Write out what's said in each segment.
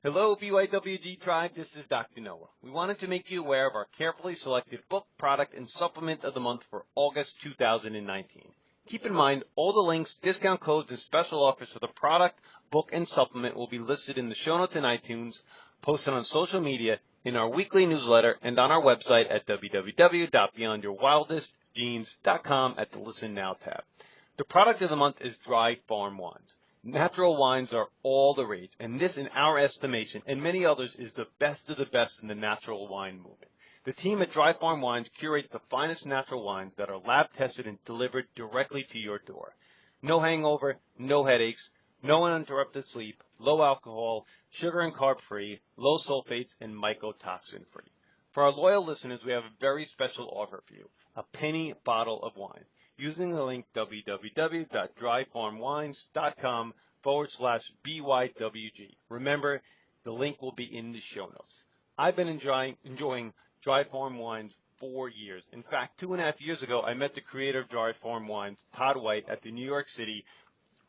Hello, BYWG tribe. This is Dr. Noah. We wanted to make you aware of our carefully selected book, product, and supplement of the month for August 2019. Keep in mind, all the links, discount codes, and special offers for the product, book, and supplement will be listed in the show notes in iTunes, posted on social media, in our weekly newsletter, and on our website at www.beyondyourwildestgenes.com at the Listen Now tab. The product of the month is Dry Farm Wines. Natural wines are all the rage, and this, in our estimation, and many others, is the best of the best in the natural wine movement. The team at Dry Farm Wines curates the finest natural wines that are lab-tested and delivered directly to your door. No hangover, no headaches, no uninterrupted sleep, low alcohol, sugar and carb-free, low sulfates, and mycotoxin-free. For our loyal listeners, we have a very special offer for you, a penny bottle of wine. Using the link www.dryfarmwines.com/BYWG. Remember, the link will be in the show notes. I've been enjoying Dry Farm Wines for years. In fact, 2.5 years ago, I met the creator of Dry Farm Wines, Todd White, at the New York City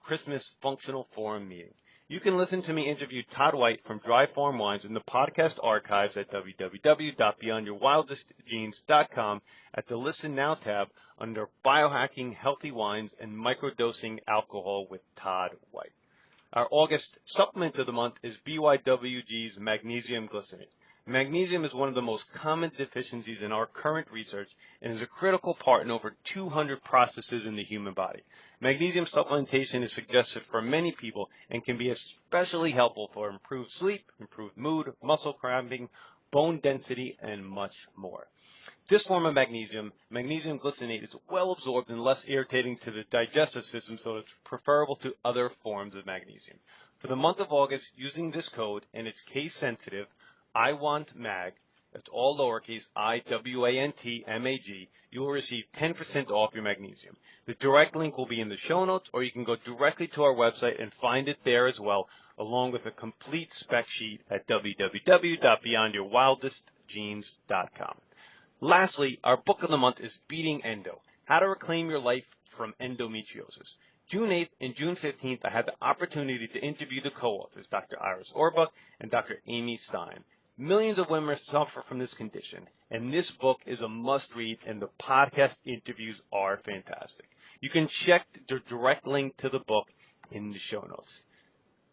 Christmas Functional Forum meeting. You can listen to me interview Todd White from Dry Farm Wines in the podcast archives at www.beyondyourwildestgenes.com at the Listen Now tab under Biohacking Healthy Wines and Microdosing Alcohol with Todd White. Our August supplement of the month is BYWG's Magnesium Glycinate. Magnesium is one of the most common deficiencies in our current research and is a critical part in over 200 processes in the human body. Magnesium supplementation is suggested for many people and can be especially helpful for improved sleep, improved mood, muscle cramping, bone density, and much more. This form of magnesium glycinate, is well absorbed and less irritating to the digestive system, so it's preferable to other forms of magnesium. For the month of August, using this code, and it's case sensitive, I want MAG, that's all lowercase, IWANTMAG, you will receive 10% off your magnesium. The direct link will be in the show notes, or you can go directly to our website and find it there as well, along with a complete spec sheet at www.beyondyourwildestgenes.com. Lastly, our book of the month is Beating Endo, How to Reclaim Your Life from Endometriosis. June 8th and June 15th, I had the opportunity to interview the co-authors, Dr. Iris Orbuch and Dr. Amy Stein. Millions of women suffer from this condition, and this book is a must-read, and the podcast interviews are fantastic. You can check the direct link to the book in the show notes.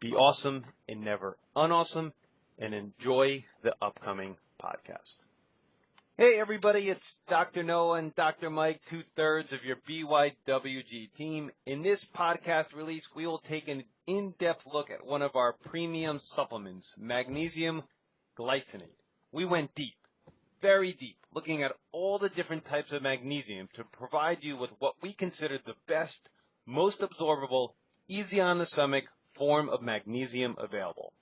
Be awesome and never unawesome, and enjoy the upcoming podcast. Hey everybody, it's Dr. Noah and Dr. Mike, 2/3 of your BYWG team. In this podcast release, we will take an in-depth look at one of our premium supplements, magnesium glycinate. We went deep, very deep, looking at all the different types of magnesium to provide you with what we consider the best, most absorbable, easy on the stomach form of magnesium available.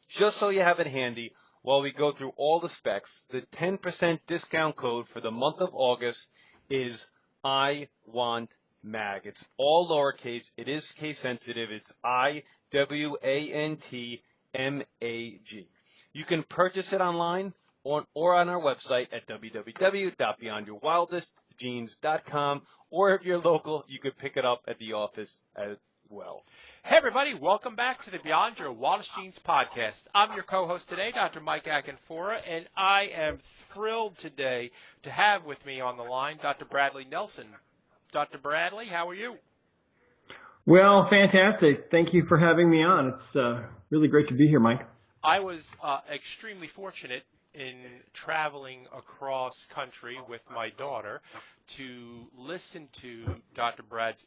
Just so you have it handy, while we go through all the specs, the 10% discount code for the month of August is I want MAG. It's all lowercase. It is case sensitive. It's IWANTMAG. You can purchase it online or on our website at www.beyondyourwildestgenes.com, or if you're local, you could pick it up at the office as well. Hey, everybody. Welcome back to the Beyond Your Wildest Genes podcast. I'm your co-host today, Dr. Mike Akinfora, and I am thrilled today to have with me on the line Dr. Bradley Nelson. Dr. Bradley, how are you? Well, fantastic. Thank you for having me on. It's really great to be here, Mike. I was extremely fortunate in traveling across country with my daughter to listen to Dr. Brad's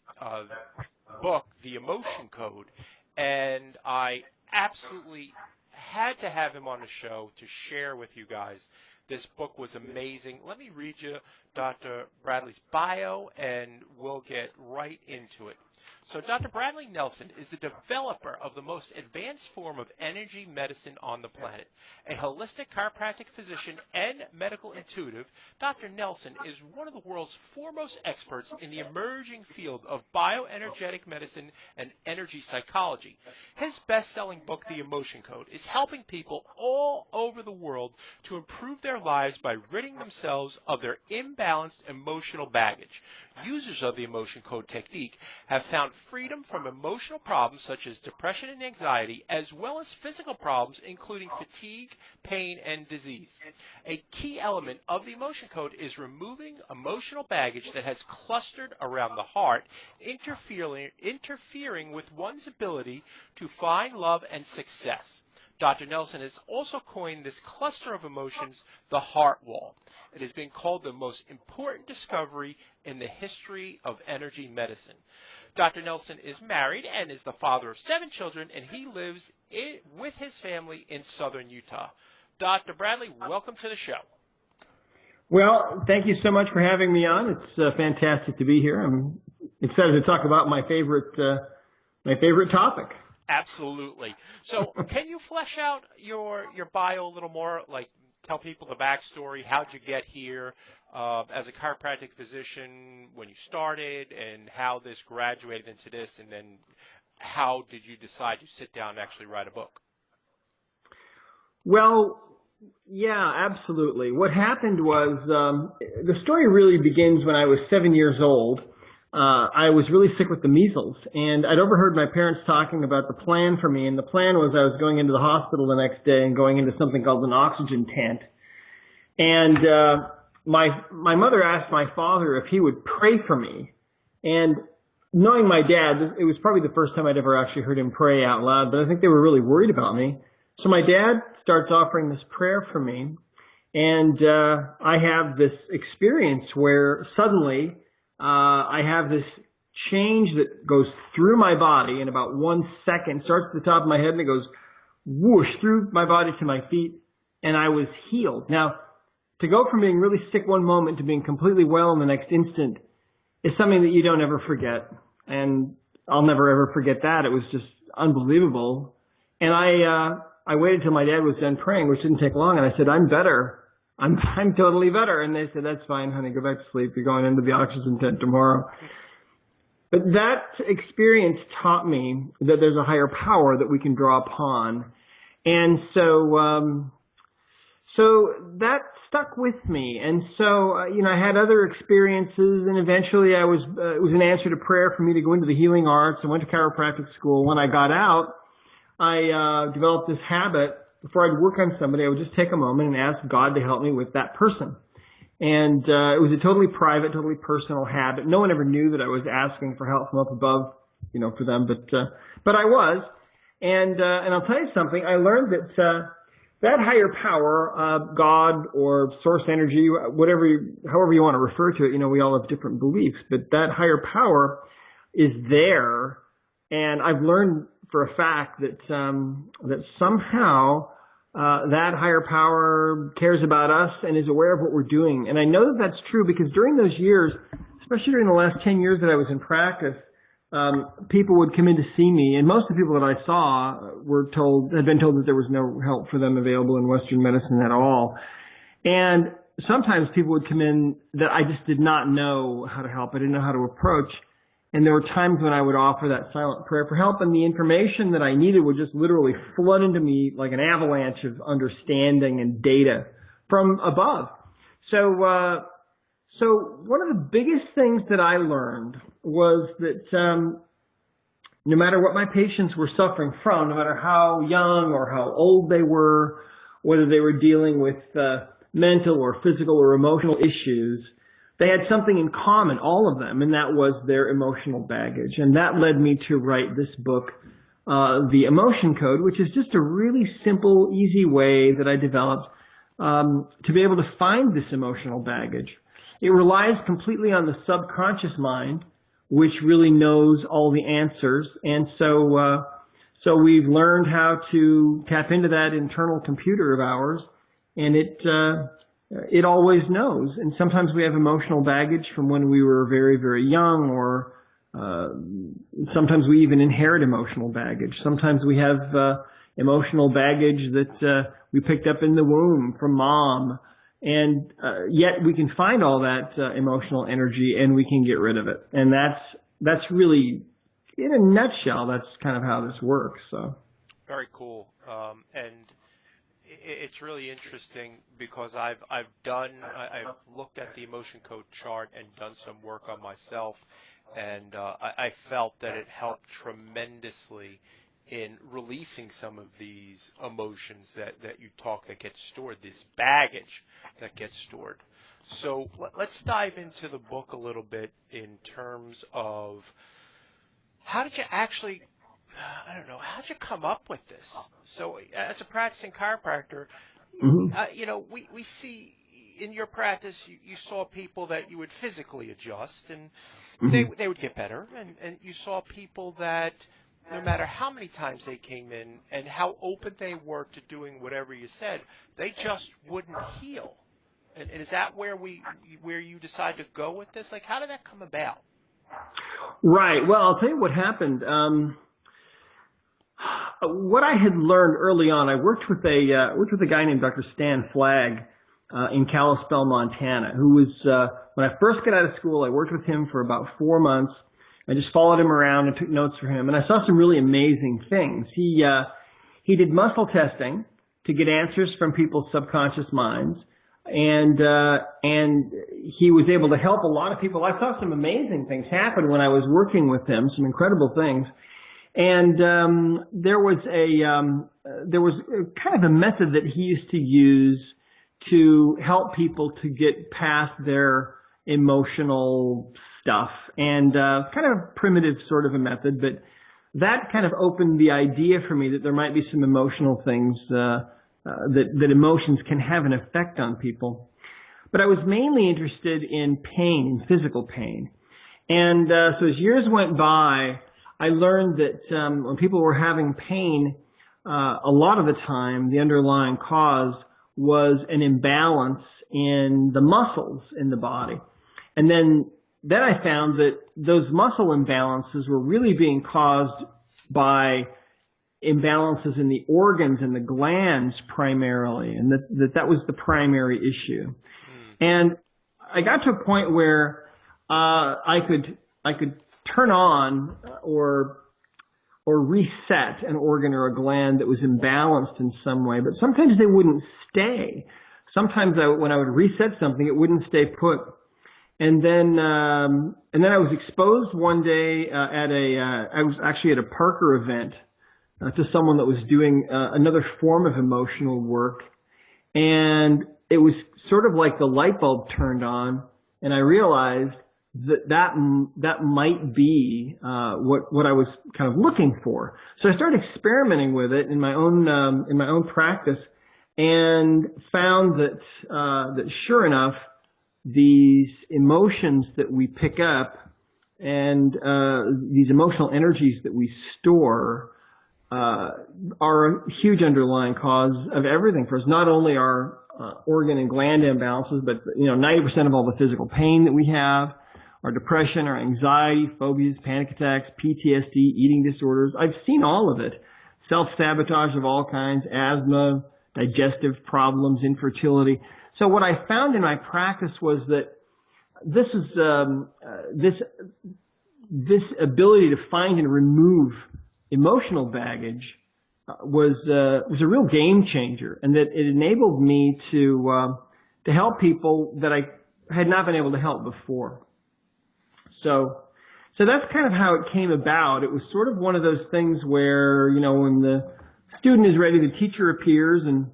book, The Emotion Code, and I absolutely had to have him on the show to share with you guys. This book was amazing. Let me read you Dr. Bradley's bio, and we'll get right into it. So Dr. Bradley Nelson is the developer of the most advanced form of energy medicine on the planet. A holistic chiropractic physician and medical intuitive, Dr. Nelson is one of the world's foremost experts in the emerging field of bioenergetic medicine and energy psychology. His best-selling book, The Emotion Code, is helping people all over the world to improve their lives by ridding themselves of their imbalanced emotional baggage. Users of the Emotion Code technique have found freedom from emotional problems such as depression and anxiety, as well as physical problems including fatigue, pain, and disease. A key element of the Emotion Code is removing emotional baggage that has clustered around the heart, interfering with one's ability to find love and success. Dr. Nelson has also coined this cluster of emotions the heart wall. It has been called the most important discovery in the history of energy medicine. Dr. Nelson is married and is the father of 7 children, and he lives with his family in southern Utah. Dr. Bradley, welcome to the show. Well, thank you so much for having me on. It's fantastic to be here. I'm excited to talk about my favorite topic. Absolutely. So can you flesh out your bio a little more, like tell people the backstory, how'd you get here as a chiropractic physician, when you started, and how this graduated into this, and then how did you decide to sit down and actually write a book? Well, yeah, absolutely. What happened was the story really begins when I was 7 years old. I was really sick with the measles, and I'd overheard my parents talking about the plan for me, and the plan was I was going into the hospital the next day and going into something called an oxygen tent. And my mother asked my father if he would pray for me, and knowing my dad, it was probably the first time I'd ever actually heard him pray out loud, but I think they were really worried about me. So my dad starts offering this prayer for me, and I have this experience where suddenly I have this change that goes through my body in about 1 second, starts at the top of my head and it goes whoosh through my body to my feet, and I was healed. Now, to go from being really sick one moment to being completely well in the next instant is something that you don't ever forget. And I'll never ever forget that. It was just unbelievable. And I waited till my dad was done praying, which didn't take long, and I said, I'm better. I'm totally better. And they said, that's fine, honey, go back to sleep. You're going into the oxygen tent tomorrow. But that experience taught me that there's a higher power that we can draw upon. And so that stuck with me. And so, I had other experiences, and eventually it was an answer to prayer for me to go into the healing arts. I went to chiropractic school. When I got out, I developed this habit. Before I'd work on somebody, I would just take a moment and ask God to help me with that person. And it was a totally private, totally personal habit. No one ever knew that I was asking for help from up above, for them, but I was. And I'll tell you something. I learned that that higher power, God or source energy, however you want to refer to it, we all have different beliefs, but that higher power is there. And I've learned for a fact that somehow that higher power cares about us and is aware of what we're doing. And I know that that's true because during those years, especially during the last 10 years that I was in practice, people would come in to see me, and most of the people that I saw had been told that there was no help for them available in Western medicine at all. And sometimes people would come in that I just did not know how to help. I didn't know how to approach. And there were times when I would offer that silent prayer for help, and the information that I needed would just literally flood into me like an avalanche of understanding and data from above. So one of the biggest things that I learned was that no matter what my patients were suffering from, no matter how young or how old they were, whether they were dealing with mental or physical or emotional issues, they had something in common, all of them, and that was their emotional baggage. And that led me to write this book, The Emotion Code, which is just a really simple, easy way that I developed to be able to find this emotional baggage. It relies completely on the subconscious mind, which really knows all the answers. And so we've learned how to tap into that internal computer of ours, and it always knows. And sometimes we have emotional baggage from when we were very, very young, or Sometimes we even inherit emotional baggage. Sometimes we have emotional baggage that we picked up in the womb from mom. And yet we can find all that emotional energy and we can get rid of it. And that's really, in a nutshell, that's kind of how this works. So very cool. And it's really interesting because I've looked at the emotion code chart and done some work on myself, and I felt that it helped tremendously in releasing some of these emotions that you talk that get stored, this baggage that gets stored. So let's dive into the book a little bit in terms of how did you actually, how did you come up with this? So as a practicing chiropractor, we see in your practice, you saw people that you would physically adjust and they would get better. And you saw people that no matter how many times they came in and how open they were to doing whatever you said, they just wouldn't heal. And is that where you decide to go with this? Like, how did that come about? Right. Well, I'll tell you what happened. What I had learned early on, I worked with a guy named Dr. Stan Flagg in Kalispell, Montana, who was when I first got out of school, I worked with him for about 4 months. I just followed him around and took notes for him, and I saw some really amazing things. He did muscle testing to get answers from people's subconscious minds, and he was able to help a lot of people. I saw some amazing things happen when I was working with him, some incredible things. And there was kind of a method that he used to use to help people to get past their emotional stuff, and kind of a primitive sort of a method, but that kind of opened the idea for me that there might be some emotional things that emotions can have an effect on people. But I was mainly interested in pain, physical pain. And so as years went by, I learned that when people were having pain, a lot of the time the underlying cause was an imbalance in the muscles in the body. And then I found that those muscle imbalances were really being caused by imbalances in the organs and the glands primarily, and that was the primary issue. And I got to a point where I could turn on or reset an organ or a gland that was imbalanced in some way, but sometimes they wouldn't stay. Sometimes when I would reset something, it wouldn't stay put. And then I was exposed one day I was actually at a Parker event to someone that was doing another form of emotional work, and it was sort of like the light bulb turned on, and I realized that might be what I was kind of looking for. So I started experimenting with it in my own practice, and found that sure enough, these emotions that we pick up and these emotional energies that we store are a huge underlying cause of everything for us. Not only our organ and gland imbalances, but 90% of all the physical pain that we have, our depression, our anxiety, phobias, panic attacks, PTSD, eating disorders. I've seen all of it. Self-sabotage of all kinds, asthma, digestive problems, infertility. So what I found in my practice was that this ability to find and remove emotional baggage was a real game changer, and that it enabled me to help people that I had not been able to help before. So that's kind of how it came about. It was sort of one of those things where, when the student is ready, the teacher appears, and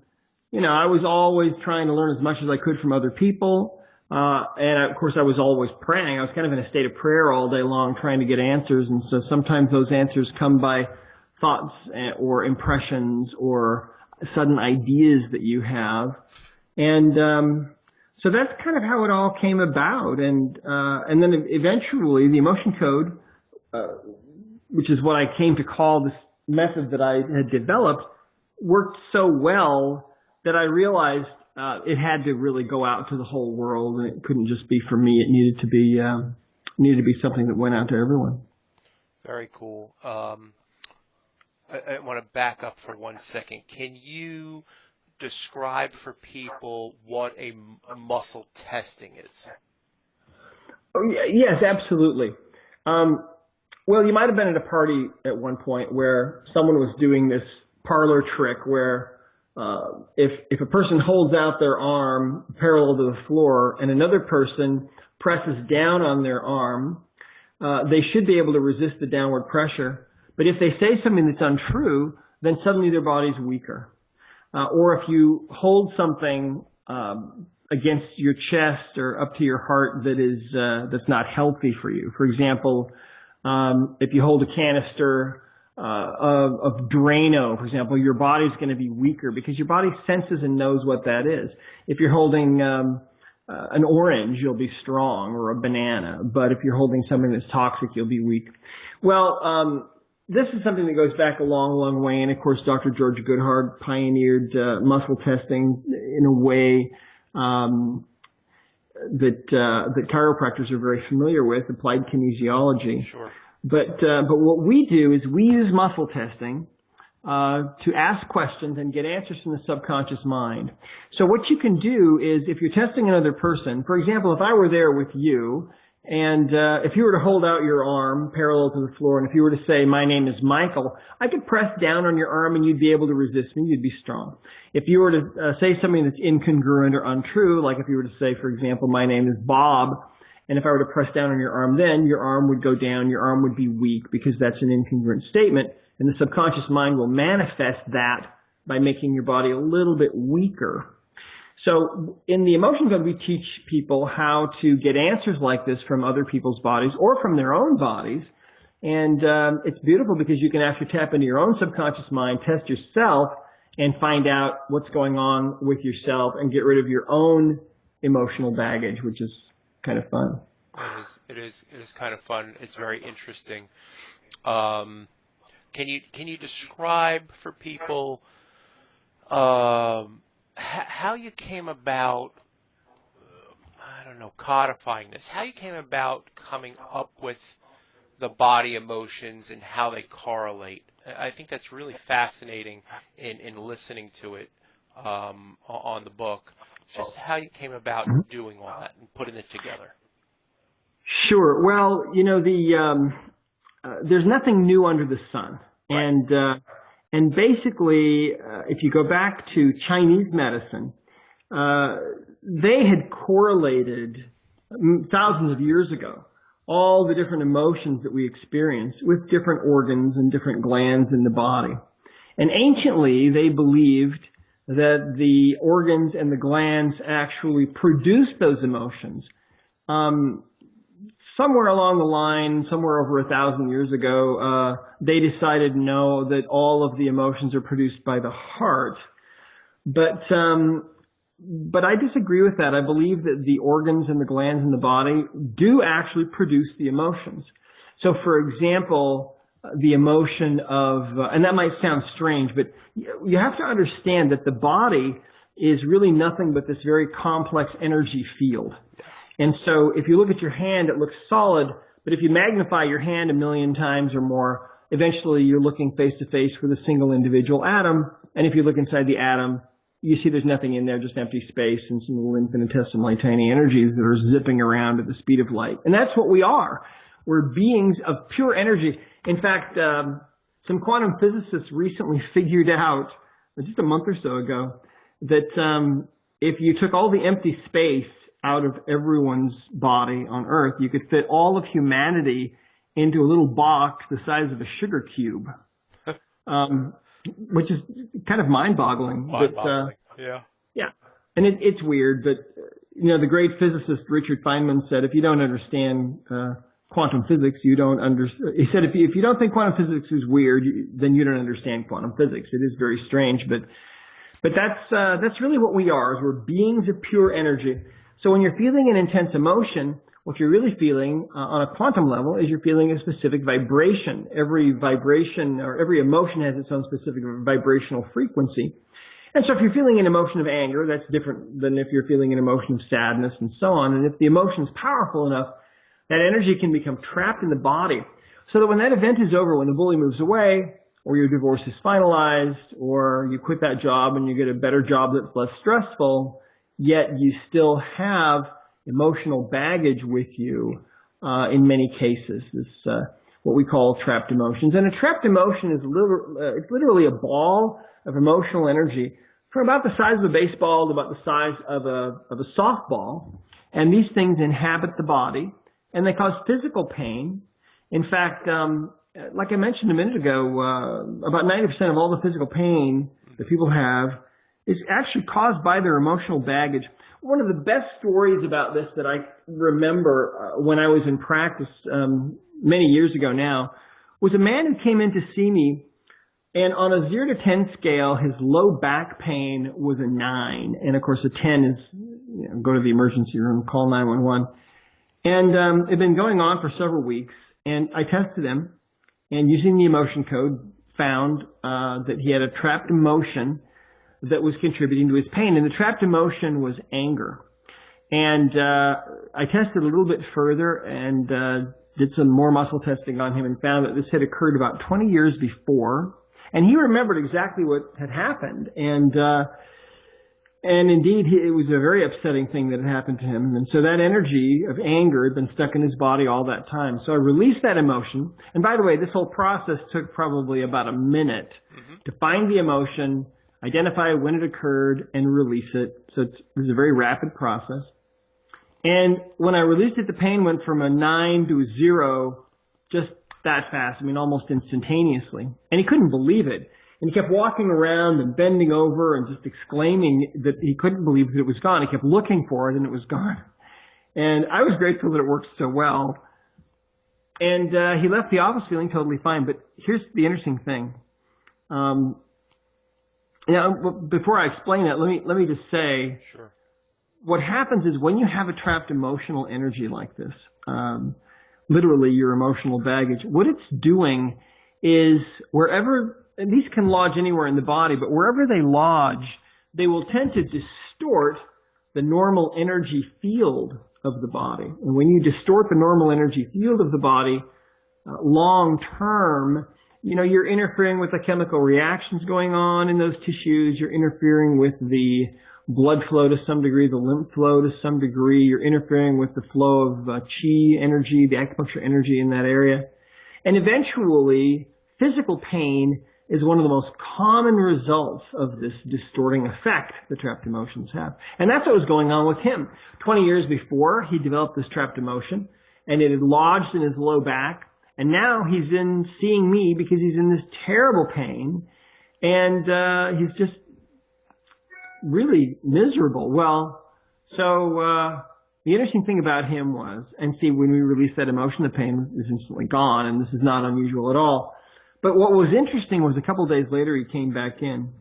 I was always trying to learn as much as I could from other people. And of course I was always praying. I was kind of in a state of prayer all day long trying to get answers. And so sometimes those answers come by thoughts or impressions or sudden ideas that you have. And so that's kind of how it all came about. And then eventually the emotion code, which is what I came to call this method that I had developed, worked so well that I realized it had to really go out to the whole world, and it couldn't just be for me. It needed to be something that went out to everyone. Very cool. I want to back up for 1 second. Can you describe for people what a muscle testing is? Oh, yes, absolutely. Well, you might have been at a party at one point where someone was doing this parlor trick where if a person holds out their arm parallel to the floor and another person presses down on their arm, they should be able to resist the downward pressure. But if they say something that's untrue, then suddenly their body's weaker. Or if you hold something against your chest or up to your heart that is that's not healthy for you. For example, if you hold a canister of Drano, for example, your body's going to be weaker because your body senses and knows what that is. If you're holding an orange, you'll be strong, or a banana. But if you're holding something that's toxic, you'll be weak. Well, this is something that goes back a long, long way. And of course, Dr. George Goodhart pioneered muscle testing in a way that chiropractors are very familiar with, applied kinesiology. Sure. But what we do is we use muscle testing to ask questions and get answers from the subconscious mind. So what you can do is, if you're testing another person, for example, if I were there with you, and if you were to hold out your arm parallel to the floor, and if you were to say, "My name is Michael," I could press down on your arm and you'd be able to resist me. You'd be strong. If you were to say something that's incongruent or untrue, like if you were to say, for example, "My name is Bob," and if I were to press down on your arm then, your arm would go down, your arm would be weak because that's an incongruent statement, and the subconscious mind will manifest that by making your body a little bit weaker. So in the Emotion Code, we teach people how to get answers like this from other people's bodies or from their own bodies. And it's beautiful because you can actually tap into your own subconscious mind, test yourself, and find out what's going on with yourself and get rid of your own emotional baggage, which is kind of fun. It is kind of fun. It's very interesting. Can you describe for people how you came about, I don't know, codifying this, how you came about coming up with the body emotions and how they correlate? I think that's really fascinating in listening to it on the book, just how you came about doing all that and putting it together. Sure. Well, there's nothing new under the sun. Right. And basically, if you go back to Chinese medicine, they had correlated thousands of years ago all the different emotions that we experience with different organs and different glands in the body. And anciently, they believed that the organs and the glands actually produced those emotions. Somewhere along the line, somewhere over 1,000 years ago, they decided no, that all of the emotions are produced by the heart. But I disagree with that. I believe that the organs and the glands in the body do actually produce the emotions. So, for example, the emotion of, and that might sound strange, but you have to understand that the body is really nothing but this very complex energy field. And so if you look at your hand, it looks solid, but if you magnify your hand 1,000,000 times or more, eventually you're looking face to face with a single individual atom. And if you look inside the atom, you see there's nothing in there, just empty space and some little infinitesimally tiny energies that are zipping around at the speed of light. And that's what we are. We're beings of pure energy. In fact, some quantum physicists recently figured out, just a month or so ago, that if you took all the empty space out of everyone's body on Earth, you could fit all of humanity into a little box the size of a sugar cube, which is kind of mind-boggling. Yeah. Yeah. And it's weird, but, the great physicist Richard Feynman said, if you don't understand quantum physics, you don't understand. He said, if you don't think quantum physics is weird, then you don't understand quantum physics. It is very strange, but that's really what we are, is we're beings of pure energy. So when you're feeling an intense emotion, what you're really feeling on a quantum level is you're feeling a specific vibration. Every vibration or every emotion has its own specific vibrational frequency. And so if you're feeling an emotion of anger, that's different than if you're feeling an emotion of sadness and so on. And if the emotion is powerful enough, that energy can become trapped in the body. so that when that event is over, when the bully moves away, or your divorce is finalized, or you quit that job and you get a better job that's less stressful, yet you still have emotional baggage with you in many cases. This what we call trapped emotions. And a trapped emotion is it's literally a ball of emotional energy from about the size of a baseball to about the size of a softball. And these things inhabit the body, and they cause physical pain. In fact, like I mentioned a minute ago, about 90% of all the physical pain that people have is actually caused by their emotional baggage. One of the best stories about this that I remember when I was in practice many years ago now was a man who came in to see me, and on a 0 to 10 scale, his low back pain was a 9. And of course, a 10 is go to the emergency room, call 911. And it had been going on for several weeks, and I tested him, and using the emotion code, found that he had a trapped emotion that was contributing to his pain. And the trapped emotion was anger. And I tested a little bit further and did some more muscle testing on him and found that this had occurred about 20 years before. And he remembered exactly what had happened. And indeed, it was a very upsetting thing that had happened to him. And so that energy of anger had been stuck in his body all that time. So I released that emotion. And by the way, this whole process took probably about a minute to find the emotion, identify when it occurred, and release it. So it was a very rapid process. And when I released it, the pain went from a 9 to a 0 just that fast. I mean, almost instantaneously. And he couldn't believe it. And he kept walking around and bending over and just exclaiming that he couldn't believe that it was gone. He kept looking for it and it was gone. And I was grateful that it worked so well. And he left the office feeling totally fine. But here's the interesting thing. Before I explain that, let me just say, sure. What happens is when you have a trapped emotional energy like this, literally your emotional baggage, what it's doing is wherever, and these can lodge anywhere in the body, but wherever they lodge, they will tend to distort the normal energy field of the body. And when you distort the normal energy field of the body, long term, you're interfering with the chemical reactions going on in those tissues. You're interfering with the blood flow to some degree, the lymph flow to some degree. You're interfering with the flow of chi energy, the acupuncture energy in that area. And eventually, physical pain is one of the most common results of this distorting effect the trapped emotions have. And that's what was going on with him. 20 years before, he developed this trapped emotion, and it had lodged in his low back. And now he's in seeing me because he's in this terrible pain, and he's just really miserable. Well, so the interesting thing about him was, and see, when we released that emotion, the pain is instantly gone, and this is not unusual at all. But what was interesting was a couple of days later, he came back in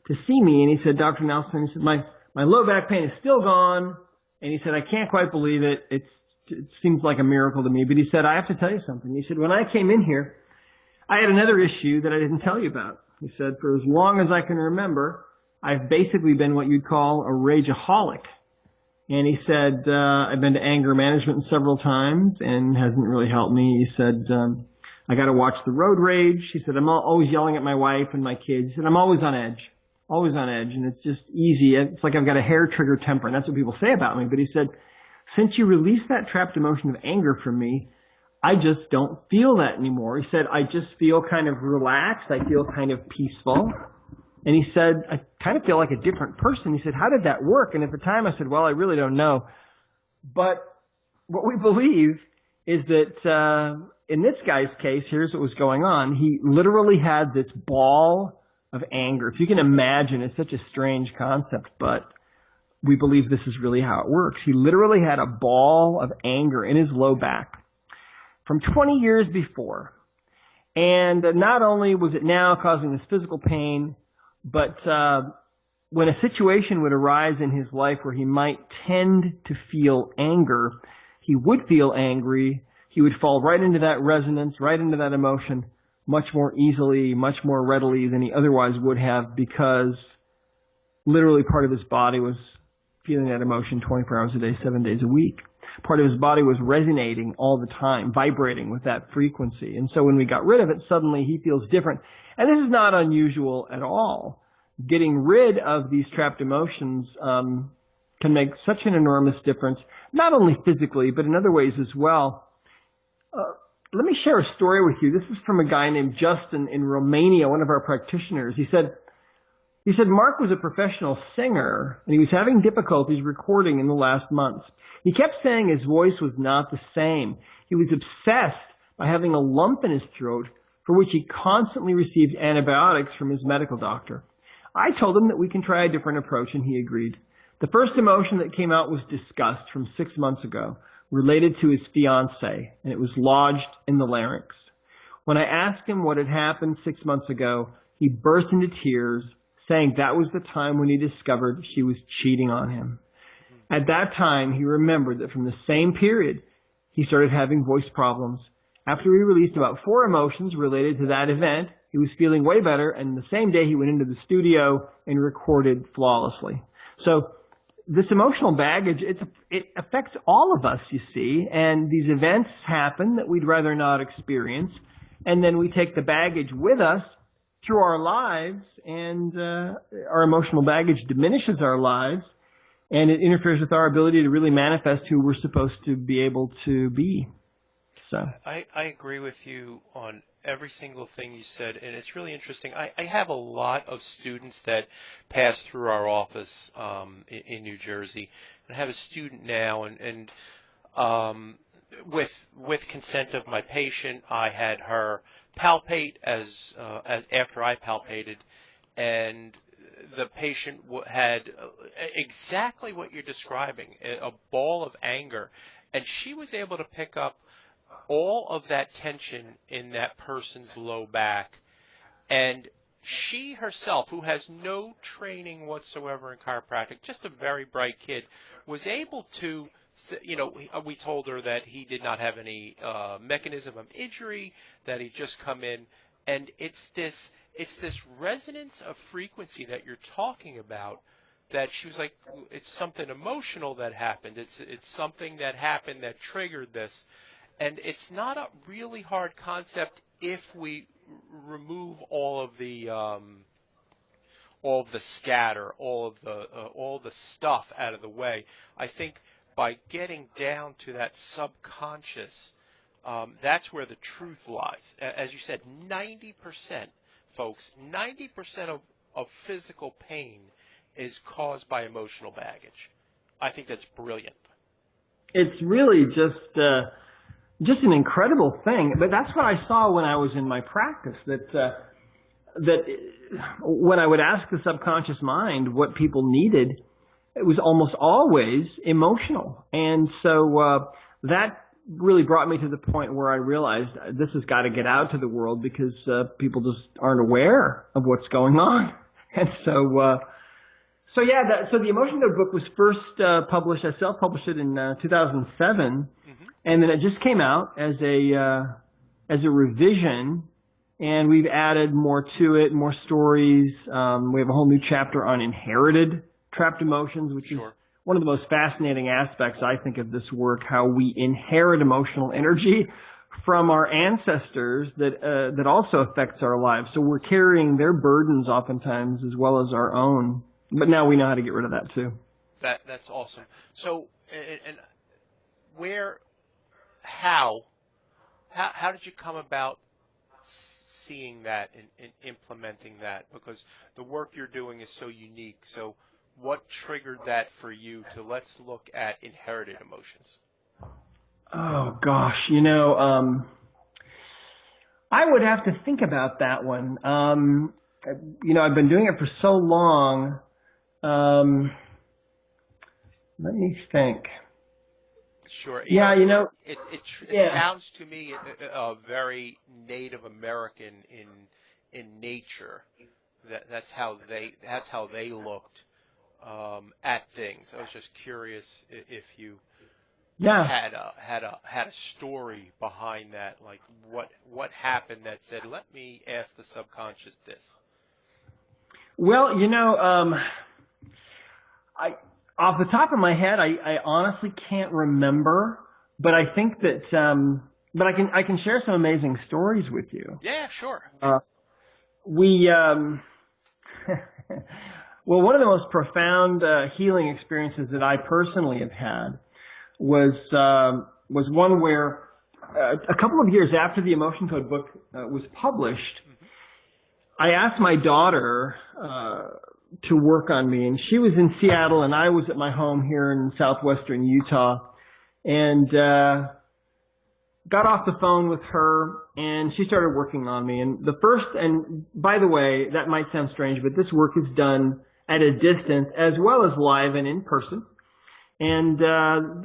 to see me, and he said, Dr. Nelson, he said, my low back pain is still gone, and he said, I can't quite believe it. It seems like a miracle to me. But he said, I have to tell you something. He said, when I came in here, I had another issue that I didn't tell you about. He said, for as long as I can remember, I've basically been what you'd call a rageaholic. And he said, I've been to anger management several times and hasn't really helped me. He said, I got to watch the road rage. He said, I'm always yelling at my wife and my kids. He said, I'm always on edge. Always on edge. And it's just easy. It's like I've got a hair trigger temper. And that's what people say about me. But he said, since you released that trapped emotion of anger from me, I just don't feel that anymore. He said, I just feel kind of relaxed. I feel kind of peaceful. And he said, I kind of feel like a different person. He said, how did that work? And at the time I said, well, I really don't know. But what we believe is that in this guy's case, here's what was going on. He literally had this ball of anger. If you can imagine, it's such a strange concept, but we believe this is really how it works. He literally had a ball of anger in his low back from 20 years before. And not only was it now causing this physical pain, but when a situation would arise in his life where he might tend to feel anger, he would feel angry. He would fall right into that resonance, right into that emotion much more easily, much more readily than he otherwise would have, because literally part of his body was feeling that emotion 24 hours a day, 7 days a week. part of his body was resonating all the time, vibrating with that frequency. And so when we got rid of it, suddenly he feels different. And this is not unusual at all. Getting rid of these trapped emotions can make such an enormous difference, not only physically, but in other ways as well. Let me share a story with you. This is from a guy named Justin in Romania, one of our practitioners. He said Mark was a professional singer, and he was having difficulties recording in the last months. He kept saying his voice was not the same. He was obsessed by having a lump in his throat, for which he constantly received antibiotics from his medical doctor. I told him that we can try a different approach, and he agreed. The first emotion that came out was disgust from 6 months ago, related to his fiancée, and it was lodged in the larynx. When I asked him what had happened 6 months ago, he burst into tears, saying that was the time when he discovered she was cheating on him. At that time, he remembered that from the same period, he started having voice problems. After he released about 4 emotions related to that event, he was feeling way better, and the same day he went into the studio and recorded flawlessly. So this emotional baggage, it affects all of us, you see, and these events happen that we'd rather not experience, and then we take the baggage with us through our lives, and our emotional baggage diminishes our lives, and it interferes with our ability to really manifest who we're supposed to be able to be. So I agree with you on every single thing you said, and it's really interesting. I have a lot of students that pass through our office in New Jersey, and I have a student now, and with consent of my patient, I had her palpate as after I palpated, and the patient had exactly what you're describing, a ball of anger, and she was able to pick up all of that tension in that person's low back. And she herself, who has no training whatsoever in chiropractic, just a very bright kid, was able to, we told her that he did not have any mechanism of injury, that he'd just come in, and it's this resonance of frequency that you're talking about, that she was like, it's something emotional that happened. It's something that happened that triggered this. And it's not a really hard concept if we remove all of the scatter, all the stuff out of the way. I think by getting down to that subconscious, that's where the truth lies. As you said, 90%, folks, 90% of physical pain is caused by emotional baggage. I think that's brilliant. It's really just an incredible thing. But that's what I saw when I was in my practice, that when I would ask the subconscious mind what people needed, it was almost always emotional. And so that really brought me to the point where I realized this has got to get out to the world, because people just aren't aware of what's going on. And so the Emotion Code book was first published. I self-published it in 2007. And then it just came out as a revision, and we've added more to it, more stories. We have a whole new chapter on inherited trapped emotions, which is one of the most fascinating aspects, I think, of this work, how we inherit emotional energy from our ancestors that also affects our lives. So we're carrying their burdens oftentimes as well as our own. But now we know how to get rid of that too. That's awesome. So, and how did you come about seeing that and implementing that? Because the work you're doing is so unique. So what triggered that for you to let's look at inherited emotions? Oh, gosh. I would have to think about that one. I've been doing it for so long. Let me think. Sure. Yeah, it sounds to me very Native American in nature. That's how they looked at things. I was just curious if you had a story behind that, like what happened that said, let me ask the subconscious this. Well, Off the top of my head, I honestly can't remember, but I think that, but I can share some amazing stories with you. Yeah, sure. We, well, one of the most profound healing experiences that I personally have had was one where a couple of years after the Emotion Code book was published, I asked my daughter to work on me, and she was in Seattle, and I was at my home here in southwestern Utah, and got off the phone with her, and she started working on me. And and by the way, that might sound strange, but this work is done at a distance as well as live and in person. And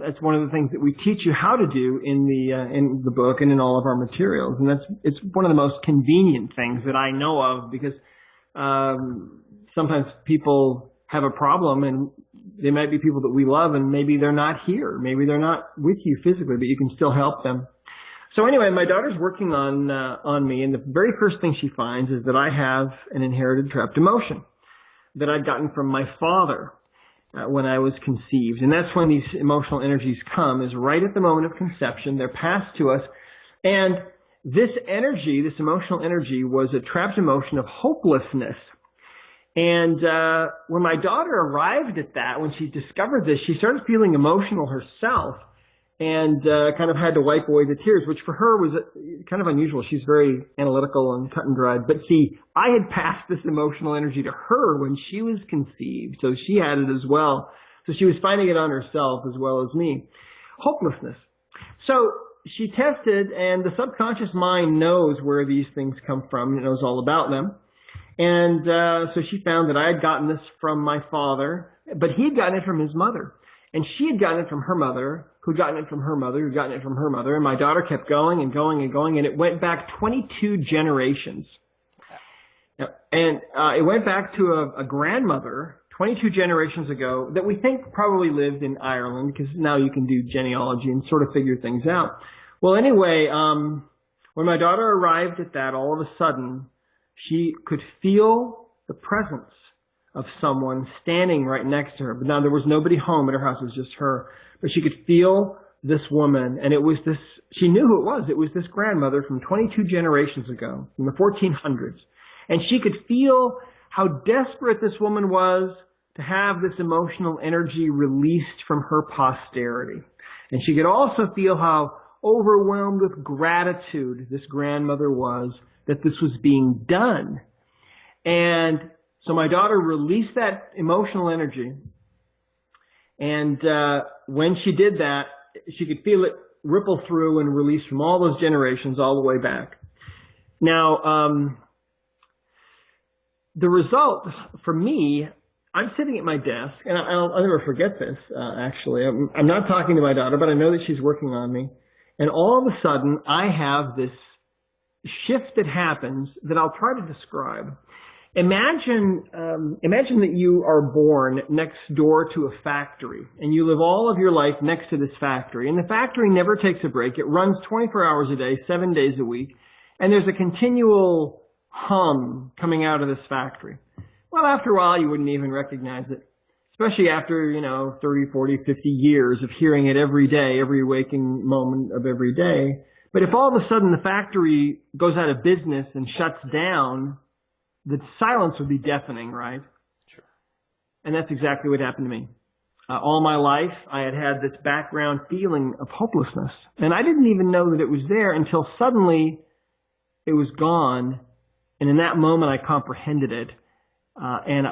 that's one of the things that we teach you how to do in the book and in all of our materials. And it's one of the most convenient things that I know of, because sometimes people have a problem, and they might be people that we love, and maybe they're not here, maybe they're not with you physically, but you can still help them. So anyway, my daughter's working on me, and the very first thing she finds is that I have an inherited trapped emotion that I'd gotten from my father when I was conceived. And that's when these emotional energies come, is right at the moment of conception. They're passed to us. And this energy, this emotional energy, was a trapped emotion of hopelessness. And when my daughter arrived at that, when she discovered this, she started feeling emotional herself, and kind of had to wipe away the tears, which for her was kind of unusual. She's very analytical and cut and dried. But see, I had passed this emotional energy to her when she was conceived, so she had it as well. So she was finding it on herself as well as me. Hopelessness. So she tested, and the subconscious mind knows where these things come from. It knows all about them. And so she found that I had gotten this from my father, but he had gotten it from his mother. And she had gotten it from her mother, who'd gotten it from her mother, who'd gotten it from her mother. And my daughter kept going and going and going, and it went back 22 generations. And it went back to a grandmother 22 generations ago that we think probably lived in Ireland, because now you can do genealogy and sort of figure things out. Well, anyway, when my daughter arrived at that, all of a sudden, she could feel the presence of someone standing right next to her. But now there was nobody home at her house, it was just her. But she could feel this woman, and it was this, she knew who it was. It was this grandmother from 22 generations ago, in the 1400s. And she could feel how desperate this woman was to have this emotional energy released from her posterity. And she could also feel how overwhelmed with gratitude this grandmother was that this was being done. And so my daughter released that emotional energy, and when she did that, she could feel it ripple through and release from all those generations all the way back. Now, the result for me, I'm sitting at my desk, and I'll never forget this, actually. I'm not talking to my daughter, but I know that she's working on me. And all of a sudden, I have this shift that happens that I'll try to describe. Imagine that you are born next door to a factory, and you live all of your life next to this factory. And the factory never takes a break. It runs 24 hours a day, 7 days a week, and there's a continual hum coming out of this factory. Well, after a while, you wouldn't even recognize it, especially after, 30, 40, 50 years of hearing it every day, every waking moment of every day. But if all of a sudden the factory goes out of business and shuts down, the silence would be deafening, right? Sure. And that's exactly what happened to me. All my life, I had had this background feeling of hopelessness. And I didn't even know that it was there until suddenly it was gone. And in that moment, I comprehended it. And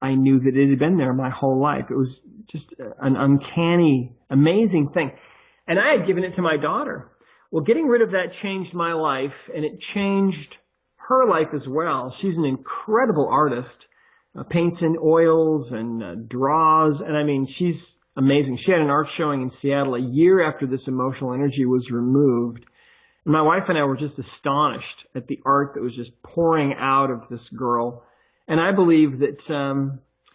I knew that it had been there my whole life. It was just an uncanny, amazing thing. And I had given it to my daughter. Well, getting rid of that changed my life, and it changed her life as well. She's an incredible artist, paints in oils and draws, and I mean, she's amazing. She had an art showing in Seattle a year after this emotional energy was removed. And my wife and I were just astonished at the art that was just pouring out of this girl. And I believe that,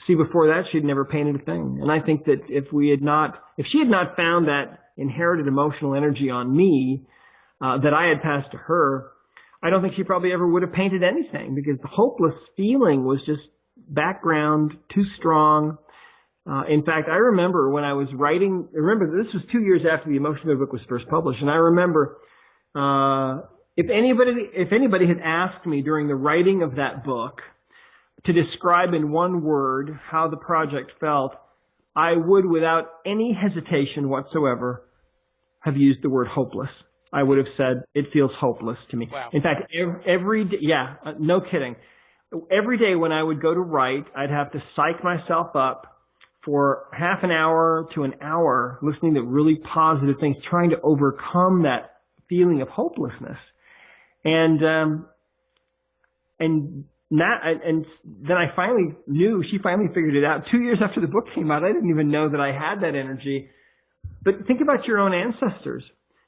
before that, she'd never painted a thing. And I think that if she had not found that inherited emotional energy on me, that I had passed to her, I don't think she probably ever would have painted anything, because the hopeless feeling was just background, too strong. In fact, I remember when I was writing, this was 2 years after the Emotion Code book was first published, and I remember if anybody had asked me during the writing of that book to describe in one word how the project felt, I would, without any hesitation whatsoever, have used the word hopeless. I would have said, it feels hopeless to me. Wow. In fact, every day, no kidding. Every day when I would go to write, I'd have to psych myself up for half an hour to an hour listening to really positive things, trying to overcome that feeling of hopelessness. And then I finally knew, she finally figured it out. 2 years after the book came out, I didn't even know that I had that energy. But think about your own ancestors.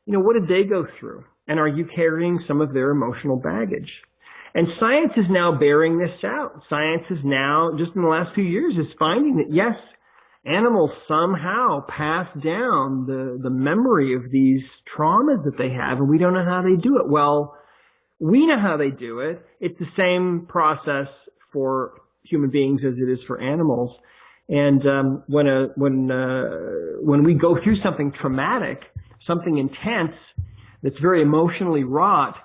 You know, what did they go through? And are you carrying some of their emotional baggage? And science is now bearing this out. Science is now, just in the last few years, is finding that, yes, animals somehow pass down the memory of these traumas that they have, and we don't know how they do it. Well, we know how they do it. It's the same process for human beings as it is for animals. And when we go through something traumatic, something intense that's very emotionally wrought,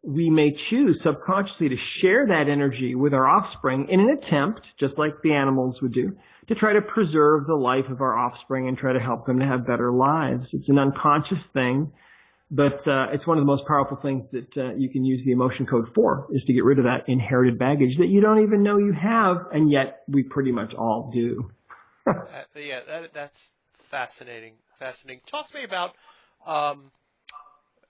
we may choose subconsciously to share that energy with our offspring in an attempt, just like the animals would do, to try to preserve the life of our offspring and try to help them to have better lives. It's an unconscious thing, but it's one of the most powerful things that you can use the emotion code for, is to get rid of that inherited baggage that you don't even know you have, and yet we pretty much all do. That's fascinating. Fascinating. Talk to me about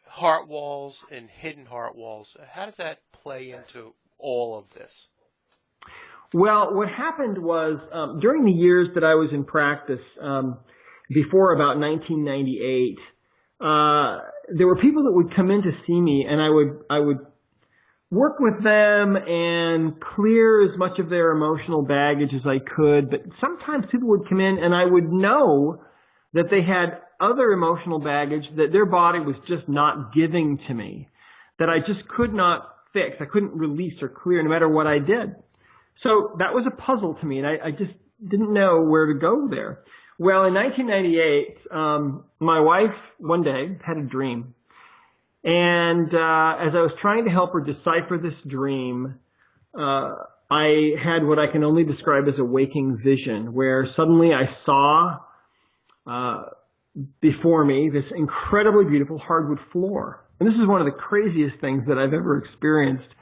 heart walls and hidden heart walls. How does that play into all of this? Well, what happened was during the years that I was in practice, before about 1998, there were people that would come in to see me, and I would work with them and clear as much of their emotional baggage as I could. But sometimes people would come in, and I would know that they had other emotional baggage that their body was just not giving to me, that I just could not fix. I couldn't release or clear no matter what I did. So that was a puzzle to me, and I just didn't know where to go there. Well, in 1998, my wife one day had a dream. And as I was trying to help her decipher this dream, I had what I can only describe as a waking vision, where suddenly I saw before me this incredibly beautiful hardwood floor. And this is one of the craziest things that I've ever experienced.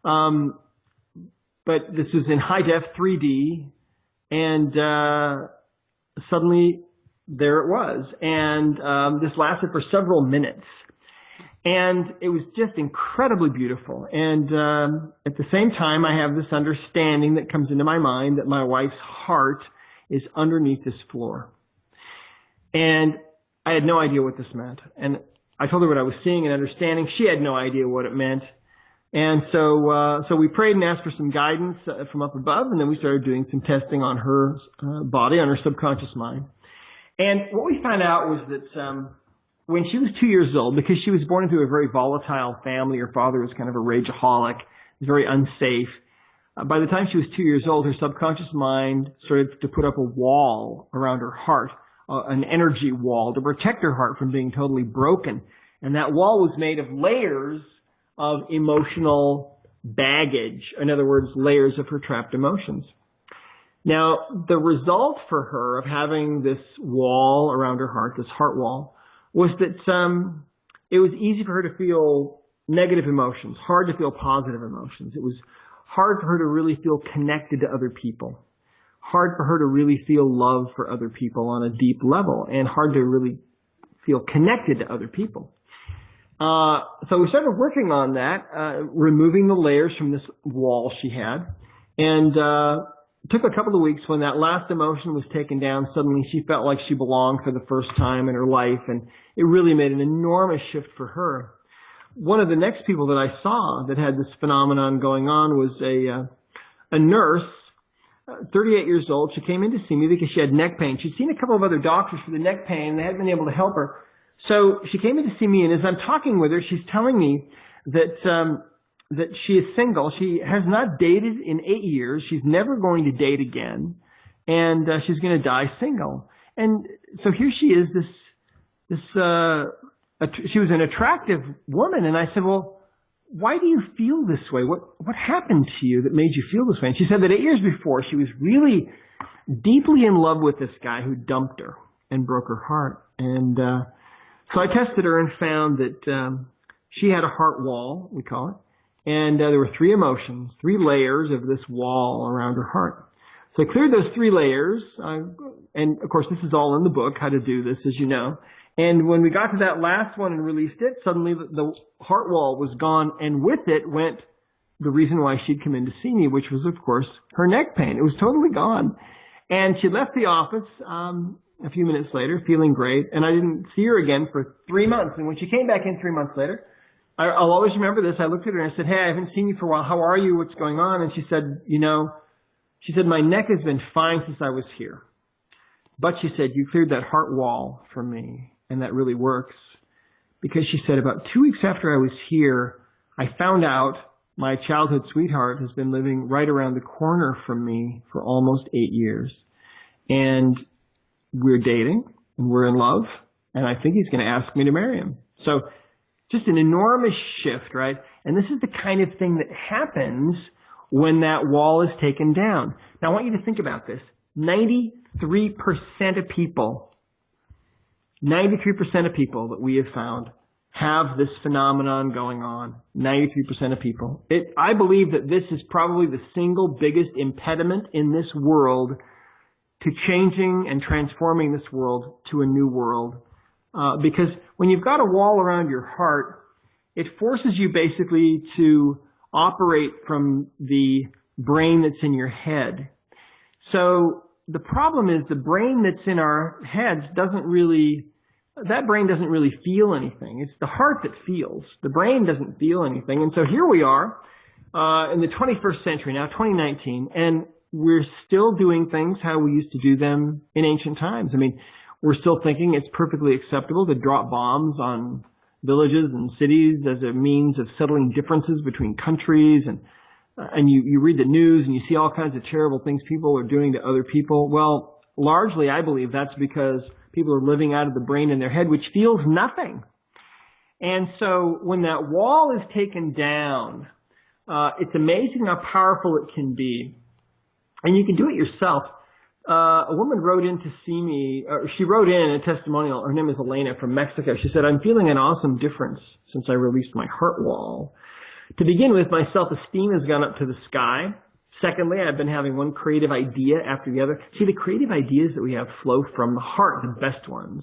But this was in high-def 3D, and suddenly there it was. And this lasted for several minutes. And it was just incredibly beautiful. And at the same time, I have this understanding that comes into my mind that my wife's heart is underneath this floor. And I had no idea what this meant. And I told her what I was seeing and understanding. She had no idea what it meant. And so we prayed and asked for some guidance from up above, and then we started doing some testing on her body, on her subconscious mind. And what we found out was that when she was 2 years old, because she was born into a very volatile family, her father was kind of a rageaholic, very unsafe. By the time she was 2 years old, her subconscious mind started to put up a wall around her heart, an energy wall to protect her heart from being totally broken. And that wall was made of layers of emotional baggage. In other words, layers of her trapped emotions. Now, the result for her of having this wall around her heart, this heart wall, was that it was easy for her to feel negative emotions, hard to feel positive emotions. It was hard for her to really feel connected to other people, hard for her to really feel love for other people on a deep level, and hard to really feel connected to other people. So we started working on that, removing the layers from this wall she had. And it took a couple of weeks. When that last emotion was taken down, suddenly she felt like she belonged for the first time in her life. And it really made an enormous shift for her. One of the next people that I saw that had this phenomenon going on was a nurse, 38 years old. She came in to see me because she had neck pain. She'd seen a couple of other doctors for the neck pain, and they hadn't been able to help her. So she came in to see me, and as I'm talking with her, she's telling me that she is single. She has not dated in 8 years. She's never going to date again. and she's going to die single. And so here she is, she was an attractive woman, and I said, well, why do you feel this way? What happened to you that made you feel this way? And she said that 8 years before, she was really deeply in love with this guy who dumped her and broke her heart. And so I tested her and found that she had a heart wall, we call it, and there were 3 emotions, 3 layers of this wall around her heart. So I cleared those 3 layers, and of course this is all in the book, how to do this, as you know. And when we got to that last one and released it, suddenly the heart wall was gone, and with it went the reason why she'd come in to see me, which was, of course, her neck pain. It was totally gone. And she left the office a few minutes later, feeling great, and I didn't see her again for 3 months. And when she came back in 3 months later, I'll always remember this. I looked at her and I said, hey, I haven't seen you for a while. How are you? What's going on? And she said, my neck has been fine since I was here. But she said, you cleared that heart wall for me. And that really works. Because she said, about 2 weeks after I was here, I found out my childhood sweetheart has been living right around the corner from me for almost 8 years. And we're dating, and we're in love, and I think he's going to ask me to marry him. So just an enormous shift, right? And this is the kind of thing that happens when that wall is taken down. Now, I want you to think about this. 93% of people that we have found have this phenomenon going on. 93% of people. I believe that this is probably the single biggest impediment in this world to changing and transforming this world to a new world. Because when you've got a wall around your heart, it forces you basically to operate from the brain that's in your head. So the problem is the brain that's in our heads that brain doesn't really feel anything. It's the heart that feels. The brain doesn't feel anything. And so here we are in the 21st century now, 2019, and we're still doing things how we used to do them in ancient times. I mean, we're still thinking it's perfectly acceptable to drop bombs on villages and cities as a means of settling differences between countries. And you read the news and you see all kinds of terrible things people are doing to other people. Well, largely, I believe that's because people are living out of the brain in their head, which feels nothing. And so when that wall is taken down, it's amazing how powerful it can be. And you can do it yourself. A woman wrote in to see me. She wrote in a testimonial. Her name is Elena from Mexico. She said, I'm feeling an awesome difference since I released my heart wall. To begin with, my self-esteem has gone up to the sky. Secondly, I've been having one creative idea after the other. See, the creative ideas that we have flow from the heart, the best ones.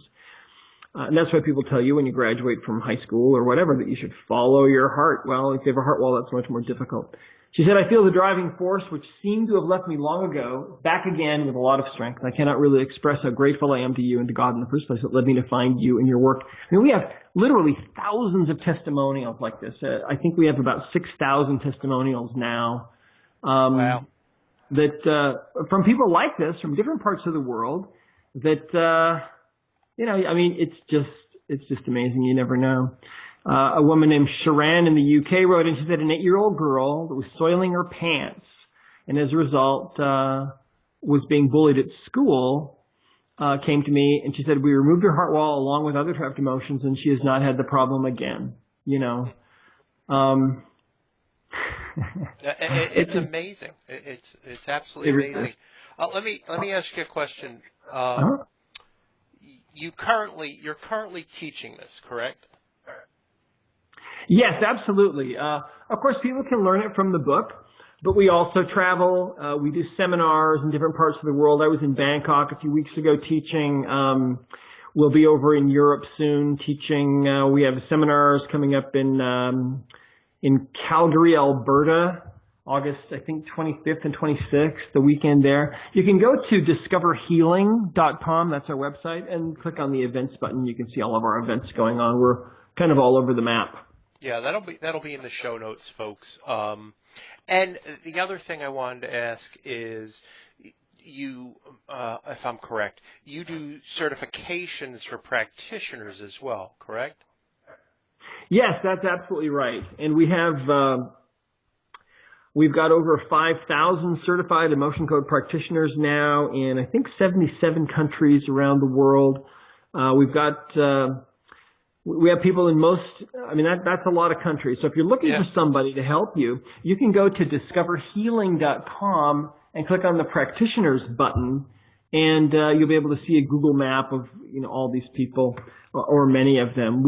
And that's why people tell you when you graduate from high school or whatever that you should follow your heart. Well, if you have a heart wall, that's much more difficult. She said, I feel the driving force, which seemed to have left me long ago, back again with a lot of strength. I cannot really express how grateful I am to you and to God in the first place that led me to find you and your work. I mean, we have literally thousands of testimonials like this. I think we have about 6,000 testimonials now. Wow. That, from people like this, from different parts of the world, that, I mean, it's just amazing. You never know. A woman named Sharan in the UK wrote in, she said an 8-year-old girl that was soiling her pants and as a result, was being bullied at school, came to me and she said, we removed her heart wall along with other trapped emotions and she has not had the problem again, It's amazing. It's absolutely amazing. Let me ask you a question. You're currently teaching this, correct? Yes, absolutely. Of course, people can learn it from the book, but we also travel. We do seminars in different parts of the world. I was in Bangkok a few weeks ago teaching. We'll be over in Europe soon teaching. We have seminars coming up in Calgary, Alberta, August, I think, 25th and 26th, the weekend there. You can go to discoverhealing.com. That's our website, and click on the events button. You can see all of our events going on. We're kind of all over the map. Yeah, that'll be in the show notes, folks. And the other thing I wanted to ask is, you, if I'm correct, you do certifications for practitioners as well, correct? Yes, that's absolutely right. And we have We've got over 5,000 certified emotion code practitioners now in, I think, 77 countries around the world. We have people in that's a lot of countries. So if you're looking for somebody to help you, you can go to discoverhealing.com and click on the practitioners button, and you'll be able to see a Google map of, all these people, or many of them.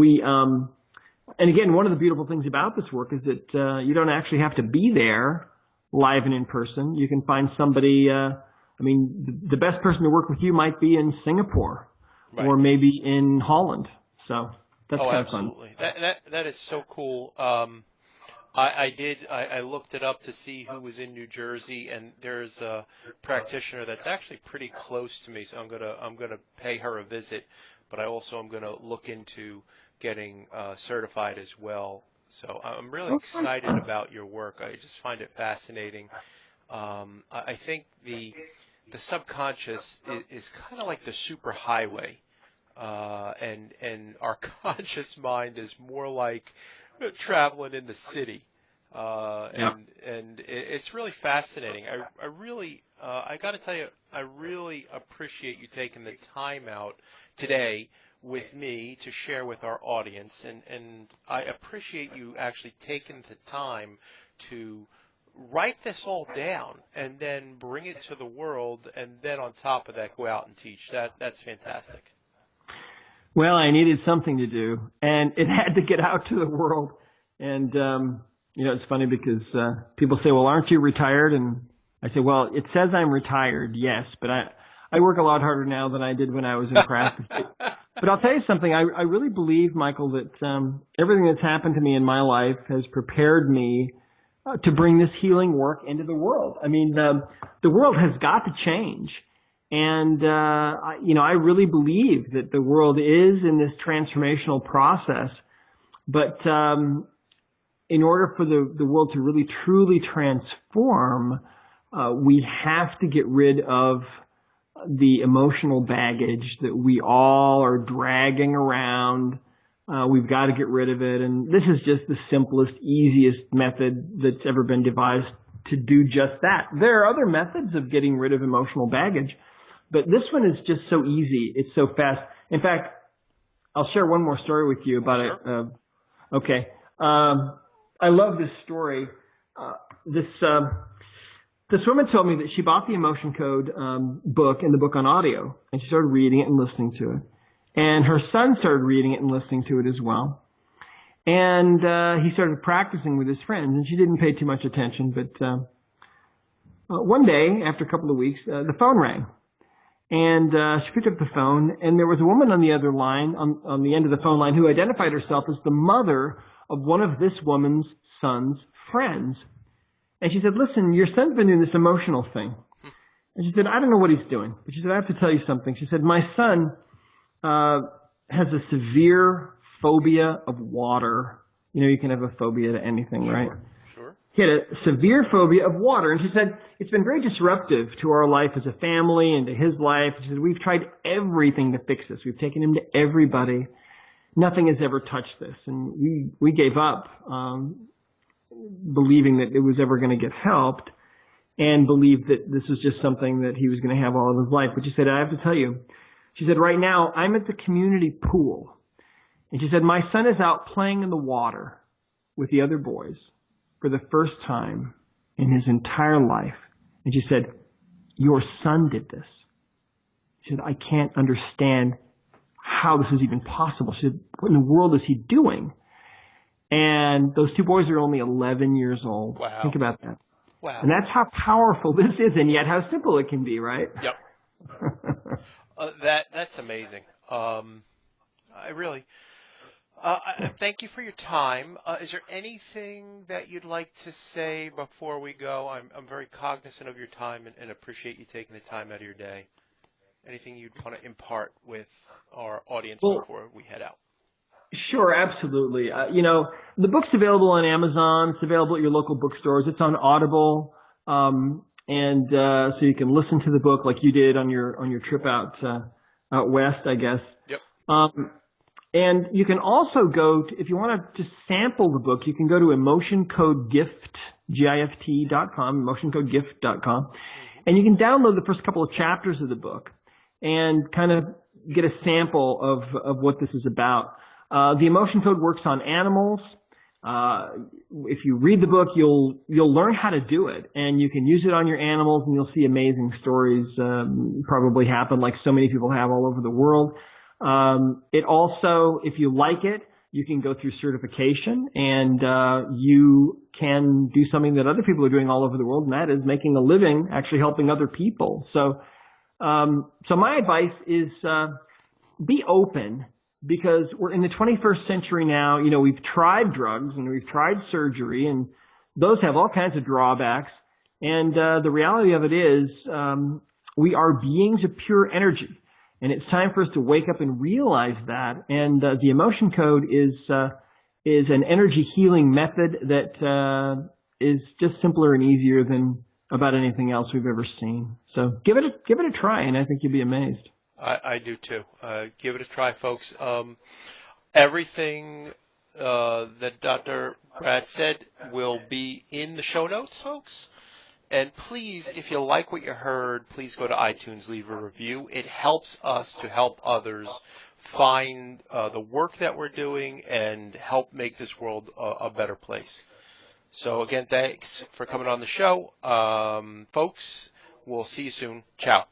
And again, one of the beautiful things about this work is that you don't actually have to be there live and in person. You can find somebody, the best person to work with you might be in Singapore, right, or maybe in Holland. So that's kind of fun. Absolutely. That is so cool. I looked it up to see who was in New Jersey, and there's a practitioner that's actually pretty close to me, so I'm gonna pay her a visit, but I also am gonna look into getting certified as well. So I'm really excited about your work. I just find it fascinating. I think the subconscious is kind of like the superhighway, and our conscious mind is more like traveling in the city. And it's really fascinating. I got to tell you, I really appreciate you taking the time out today with me to share with our audience, and I appreciate you actually taking the time to write this all down and then bring it to the world, and then on top of that, go out and teach. That's fantastic. Well, I needed something to do, and it had to get out to the world. And it's funny because people say, "Well, aren't you retired?" And I say, "Well, it says I'm retired, yes, but I work a lot harder now than I did when I was in practice." But I'll tell you something. I really believe, Michael, that everything that's happened to me in my life has prepared me to bring this healing work into the world. I mean, the world has got to change. And, I really believe that the world is in this transformational process. But in order for the world to really, truly transform, we have to get rid of the emotional baggage that we all are dragging around. We've got to get rid of it. And this is just the simplest, easiest method that's ever been devised to do just that. There are other methods of getting rid of emotional baggage, but this one is just so easy. It's so fast. In fact, I'll share one more story with you about it. Okay. I love this story. This woman told me that she bought the Emotion Code book and the book on audio, and she started reading it and listening to it. And her son started reading it and listening to it as well. And he started practicing with his friends, and she didn't pay too much attention. But one day, after a couple of weeks, the phone rang. And she picked up the phone, and there was a woman on the other line, on the end of the phone line, who identified herself as the mother of one of this woman's son's friends. And she said, "Listen, your son's been doing this emotional thing." And she said, "I don't know what he's doing." But she said, "I have to tell you something." She said, "My son has a severe phobia of water." You can have a phobia to anything, right? Sure. He had a severe phobia of water. And she said, "It's been very disruptive to our life as a family and to his life." She said, "We've tried everything to fix this. We've taken him to everybody. Nothing has ever touched this." And we gave up, believing that it was ever going to get helped, and believed that this was just something that he was going to have all of his life. But she said, "I have to tell you," she said, "right now I'm at the community pool." And she said, "My son is out playing in the water with the other boys for the first time in his entire life." And she said, "Your son did this." She said, "I can't understand how this is even possible." She said, "What in the world is he doing?" And those two boys are only 11 years old. Wow. Think about that. Wow. And that's how powerful this is, and yet how simple it can be, right? Yep. That's amazing. I really thank you for your time. Is there anything that you'd like to say before we go? I'm very cognizant of your time and appreciate you taking the time out of your day. Anything you'd want to impart with our audience before we head out? Sure, absolutely. The book's available on Amazon. It's available at your local bookstores. It's on Audible, and so you can listen to the book like you did on your trip out west, I guess. Yep. And you can also go to, if you want to just sample the book, you can go to emotioncodegift.com. gift.com, emotioncodegift.com. And you can download the first couple of chapters of the book and kind of get a sample of what this is about. The emotion code works on animals. If you read the book, you'll learn how to do it, and you can use it on your animals, and you'll see amazing stories probably happen, like so many people have all over the world. It also, if you like it, you can go through certification, and you can do something that other people are doing all over the world, and that is making a living actually helping other people. So my advice is be open, because we're in the 21st century now. You know, we've tried drugs and we've tried surgery, and those have all kinds of drawbacks. And the reality of it is we are beings of pure energy. And it's time for us to wake up and realize that. And the emotion code is an energy healing method that is just simpler and easier than about anything else we've ever seen. So give it a try, and I think you'll be amazed. I do too. Give it a try, folks. Everything that Dr. Brad said will be in the show notes, folks. And please, if you like what you heard, please go to iTunes, leave a review. It helps us to help others find the work that we're doing and help make this world a better place. So again, thanks for coming on the show. Folks, we'll see you soon. Ciao.